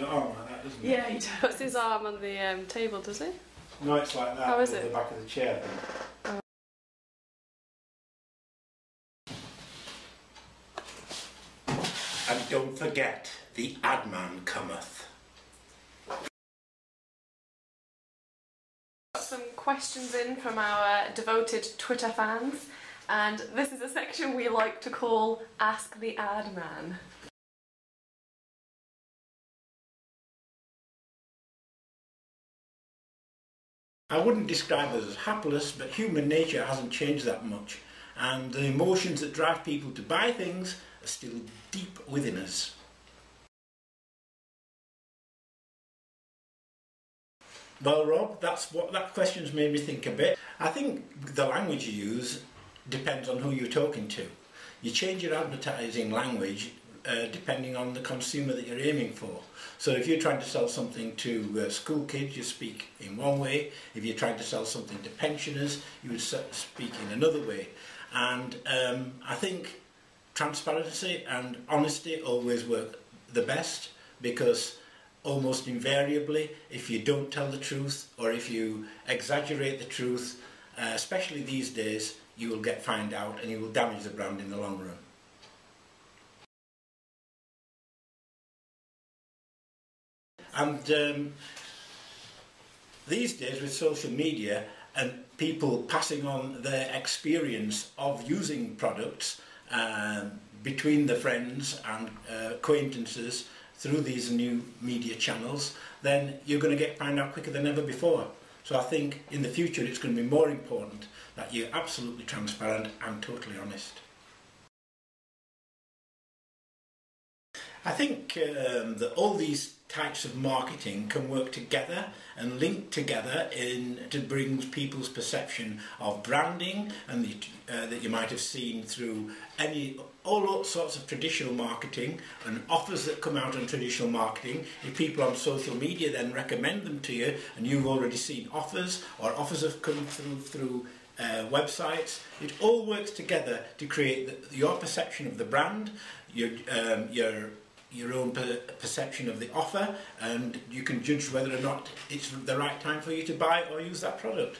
an arm like that, doesn't it? Yeah, he puts his arm on the table, does he? No, it's like that. How is with it? The back of the chair. And don't forget, the ad man cometh. Got some questions in from our devoted Twitter fans, and this is a section we like to call Ask the Ad Man. I wouldn't describe us as hapless, but human nature hasn't changed that much, and the emotions that drive people to buy things are still deep within us. Well, Rob, that question's made me think a bit. I think the language you use depends on who you're talking to. You change your advertising language depending on the consumer that you're aiming for. So if you're trying to sell something to school kids, you speak in one way. If you're trying to sell something to pensioners, you would speak in another way. And I think transparency and honesty always work the best, because almost invariably, if you don't tell the truth or if you exaggerate the truth, especially these days, you will get found out and you will damage the brand in the long run. And these days with social media and people passing on their experience of using products between the friends and acquaintances through these new media channels, then you're going to get found out quicker than ever before. So I think in the future it's going to be more important that you're absolutely transparent and totally honest. I think that all these types of marketing can work together and link together to bring people's perception of branding, and that you might have seen through all sorts of traditional marketing and offers that come out on traditional marketing. If people on social media then recommend them to you and you've already seen offers, or offers have come through websites, it all works together to create your perception of the brand, your own perception of the offer, and you can judge whether or not it's the right time for you to buy or use that product.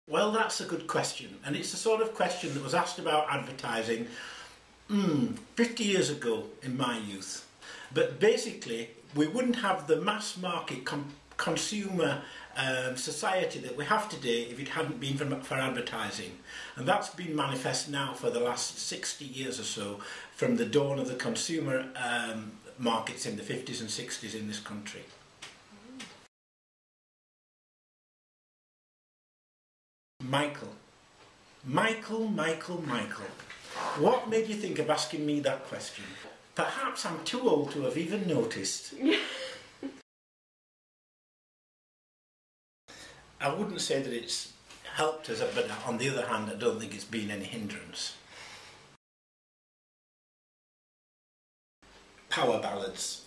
Well, that's a good question, and it's the sort of question that was asked about advertising 50 years ago in my youth. But basically, we wouldn't have the mass market consumer society that we have today if it hadn't been for advertising. And that's been manifest now for the last 60 years or so, from the dawn of the consumer markets in the 50s and 60s in this country. Michael. What made you think of asking me that question? Perhaps I'm too old to have even noticed. I wouldn't say that it's helped us, but on the other hand, I don't think it's been any hindrance. Power ballads.